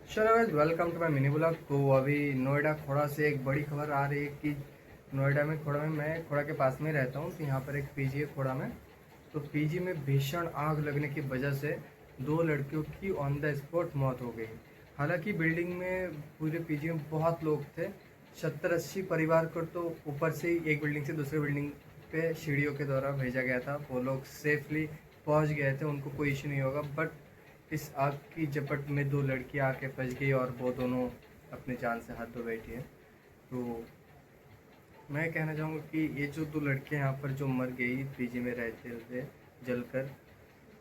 चलो guys, welcome to my mini blog. तो अभी नोएडा खोड़ा से एक बड़ी खबर आ रही है कि नोएडा में खोड़ा में मैं खोड़ा के पास में रहता हूँ, तो यहाँ पर एक पीजी है खोड़ा में। तो पीजी में भीषण आग लगने की वजह से दो लड़कियों की ऑन द स्पॉट मौत हो गई। हालांकि बिल्डिंग में, पूरे पीजी में बहुत लोग थे, 70-80 परिवार को तो ऊपर से ही एक बिल्डिंग से दूसरे बिल्डिंग पे सीढ़ियों के द्वारा भेजा गया था। वो लोग सेफली पहुंच गए थे, उनको कोई इश्यू नहीं होगा। बट इस आग की झपट में दो लड़कियां आके फंस गई और वो दोनों अपनी जान से हाथ धो बैठी है। तो मैं कहना चाहूँगा कि ये जो दो लड़कियां यहाँ पर जो मर गई पीजी में रहते हुए जलकर,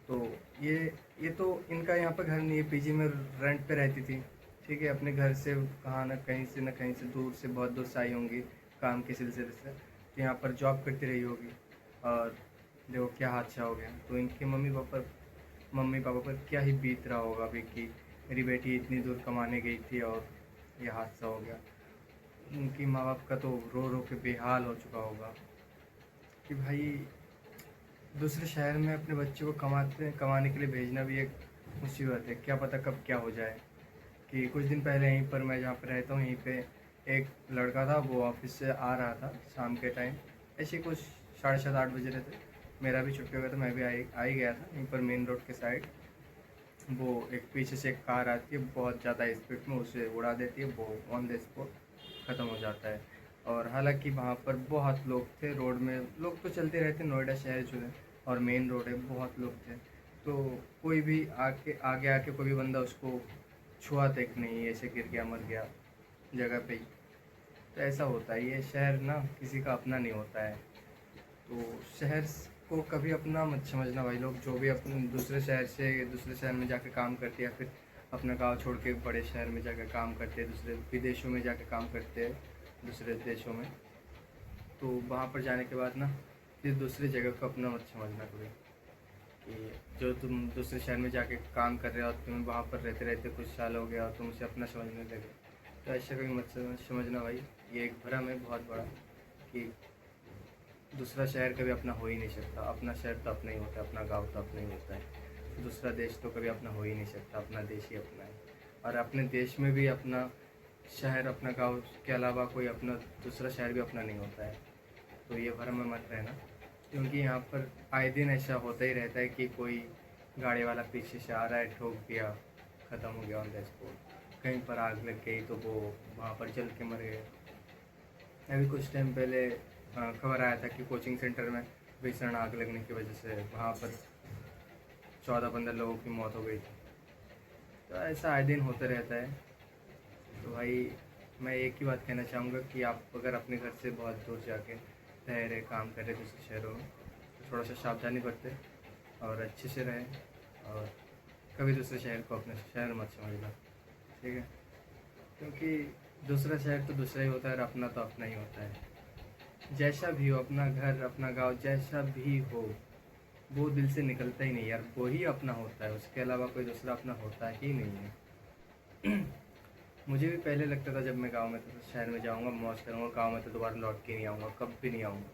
तो ये ये तो इनका यहाँ पर घर नहीं है, पीजी में रेंट पे रहती थी। ठीक है, अपने घर से कहाँ न कहीं से दूर से, बहुत दूर से आई होंगी काम के सिलसिले से, तो यहाँ पर जॉब करती रही होगी। और देखो क्या हादसा हो गया। तो इनके मम्मी पापा पर क्या ही बीत रहा होगा अभी कि मेरी बेटी इतनी दूर कमाने गई थी और यह हादसा हो गया। उनकी माँ बाप का तो रो रो के बेहाल हो चुका होगा कि भाई दूसरे शहर में अपने बच्चे को कमाने के लिए भेजना भी एक मुसीबत है। क्या पता कब क्या हो जाए। कि कुछ दिन पहले यहीं पर, मैं जहाँ पर रहता हूँ, यहीं पे एक लड़का था, वो ऑफिस से आ रहा था शाम के टाइम, ऐसे कुछ 7:30-8 बजे रहे थे। मेरा भी छुट्टी हो गया था, मैं भी आ ही गया था। यहीं पर मेन रोड के साइड वो एक पीछे से एक कार आती है बहुत ज़्यादा स्पीड में, उसे उड़ा देती है। वो ऑन द स्पॉट ख़त्म हो जाता है। और हालांकि वहाँ पर बहुत लोग थे, रोड में लोग तो चलते रहते, नोएडा शहर जो है और मेन रोड है, बहुत लोग थे। तो कोई भी आगे आके कोई भी बंदा उसको छुआ तक नहीं, ऐसे गिर गया, मर गया जगह पे ही। तो ऐसा होता है, ये शहर ना किसी का अपना नहीं होता है। तो शहर को कभी अपना मत समझना भाई लोग। जो भी अपने दूसरे शहर से दूसरे शहर में जाके काम करते हैं, या फिर अपना गांव छोड़ के बड़े शहर में जाकर काम करते हैं, दूसरे विदेशों में जाके काम करते हैं, दूसरे देशों में, तो वहाँ पर जाने के बाद ना फिर दूसरी जगह को अपना मत समझना कभी। कि जो तुम दूसरे शहर में जाके काम कर रहे हो, तुम्हें वहाँ पर रहते रहते कुछ साल हो गया और तुम उसे अपना समझने लगे, तो ऐसा कभी मत समझना भाई। ये एक भ्रम है बहुत बड़ा कि दूसरा शहर कभी अपना हो ही नहीं सकता। अपना शहर तो अपना ही होता है, अपना गांव तो अपना ही होता है। दूसरा देश तो कभी अपना हो ही नहीं सकता, अपना देश ही अपना है। और अपने देश में भी अपना शहर, अपना गांव के अलावा कोई अपना दूसरा शहर भी अपना नहीं होता है। तो ये भ्रम में मत रहना, क्योंकि यहाँ पर आए दिन ऐसा होता ही रहता है कि कोई गाड़ी वाला पीछे से आ रहा है, ठोक दिया, ख़त्म हो गया ऑन द स्पॉट। कहीं पर आग लग गई तो वो वहाँ पर जल के मर गए। अभी कुछ टाइम पहले खबर आया था कि कोचिंग सेंटर में भीषण आग लगने की वजह से वहाँ पर 14-15 लोगों की मौत हो गई थी। तो ऐसा आए दिन होता रहता है। तो भाई मैं एक ही बात कहना चाहूँगा कि आप अगर अपने घर से बहुत दूर जाके रह रहे, काम कर रहे दूसरे शहरों में, तो थोड़ा सा सावधानी बरतें और अच्छे से रहें। और कभी दूसरे शहर को अपना शहर मत समझना, ठीक है? क्योंकि दूसरा शहर तो दूसरा ही होता है और अपना तो अपना ही होता है। जैसा भी हो, अपना घर, अपना गांव जैसा भी हो, वो दिल से निकलता ही नहीं यार। वो ही अपना होता है, उसके अलावा कोई दूसरा अपना होता ही नहीं है। मुझे भी पहले लगता था जब मैं गांव में था, तो शहर में जाऊंगा, मौज करूंगा, गांव में तो दोबारा लौट के नहीं आऊँगा, कब भी नहीं आऊँगा।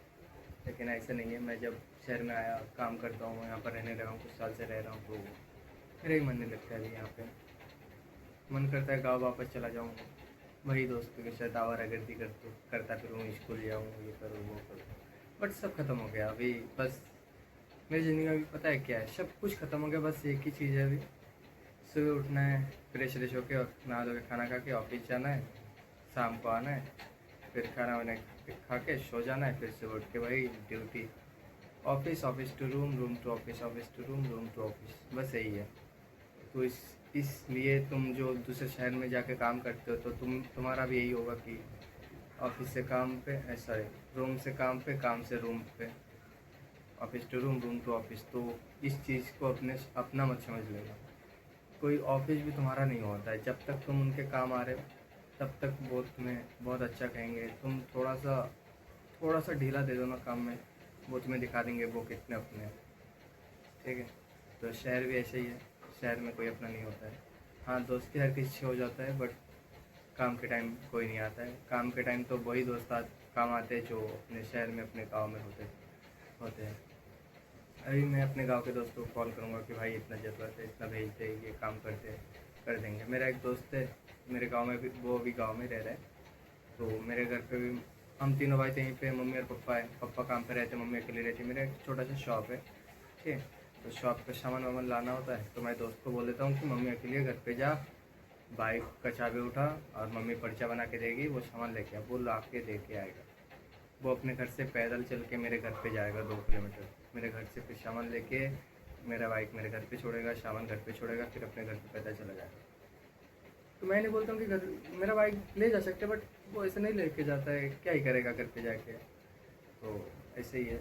लेकिन ऐसा नहीं है। मैं जब शहर में आया, काम करता हूँ, यहाँ पर रहने लगा हूँ, कुछ साल से रह रहा हूँ, तो मेरा ही मन नहीं लगता है अभी यहाँ पे। मन करता है गाँव वापस चला जाऊँ, वही दोस्तों के साथ आवारागर्दी करता फिरूँ, स्कूल जाऊँ, ये करूँ वो करूँ। बट सब खत्म हो गया अभी। बस मेरी ज़िंदगी में अभी पता है क्या है, सब कुछ खत्म हो गया। बस एक ही चीज़ है अभी, सुबह उठना है, फ्रेश व्रेश होके और नहा धो के खाना खा के ऑफिस जाना है, शाम को आना है, फिर खाना वाना खा के सो जाना है, फिर सुबह उठ के वही duty, office, office to room, room to office, office to room, room to office, बस यही है। तो इसलिए तुम जो दूसरे शहर में जाके काम करते हो, तो तुम्हारा भी यही होगा कि ऑफिस से काम पे, सॉरी, रूम से काम से रूम पे, office to room, room to office. तो इस चीज़ को अपना मत समझ लेना। कोई ऑफिस भी तुम्हारा नहीं होता है। जब तक तुम उनके काम आ रहे हो, तब तक वो तुम्हें बहुत अच्छा कहेंगे। तुम थोड़ा सा ढीला दे दो ना काम में, वो तुम्हें दिखा देंगे वो कितने अपने हैं, ठीक है? तो शहर भी ऐसे ही है, शहर में कोई अपना नहीं होता है। हाँ, दोस्ती हर किसी से हो जाता है, बट काम के टाइम कोई नहीं आता है। काम के टाइम तो वही काम आते हैं जो अपने शहर में, अपने गाँव में होते हैं। अभी मैं अपने गांव के दोस्तों को कॉल करूंगा कि भाई इतना ज़रूरत है, इतना भेज दे, ये काम कर दे, कर देंगे। मेरा एक दोस्त है मेरे गांव में भी, वो भी गांव में रह रहा है, तो मेरे घर पे भी हम तीनों भाई थे, यहीं पे मम्मी और पापा है। पापा काम पे रहते, मम्मी अकेली रहती है। मेरा एक छोटा सा शॉप है, ठीक है। तो शॉप पे सामान वामान लाना होता है, तो मैं दोस्त को बोल देता हूँ कि मम्मी अकेली है, घर पे जा, बाइक का चाबी उठा और मम्मी पर्चा बना के देगी, वो सामान लेके आ, वो ला के दे के आएगा। वो अपने घर से पैदल चल के मेरे घर पे जाएगा 2 किलोमीटर, मेरे घर से फिर सामान लेके मेरा बाइक मेरे घर पे छोड़ेगा, सामान घर पे छोड़ेगा, फिर अपने घर पे पैदल चला जाएगा। तो मैं नहीं बोलता हूँ कि घर मेरा बाइक ले जा सकते, बट वो ऐसे नहीं लेके जाता है, क्या ही करेगा घर पे जाके। तो ऐसे ही है,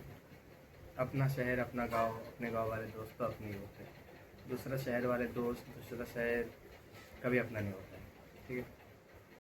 अपना शहर अपना गांव, अपने गांव वाले दोस्त तो अपने ही होते हैं, दूसरा शहर वाले दोस्त दूसरा शहर कभी अपना नहीं होता है, ठीक है।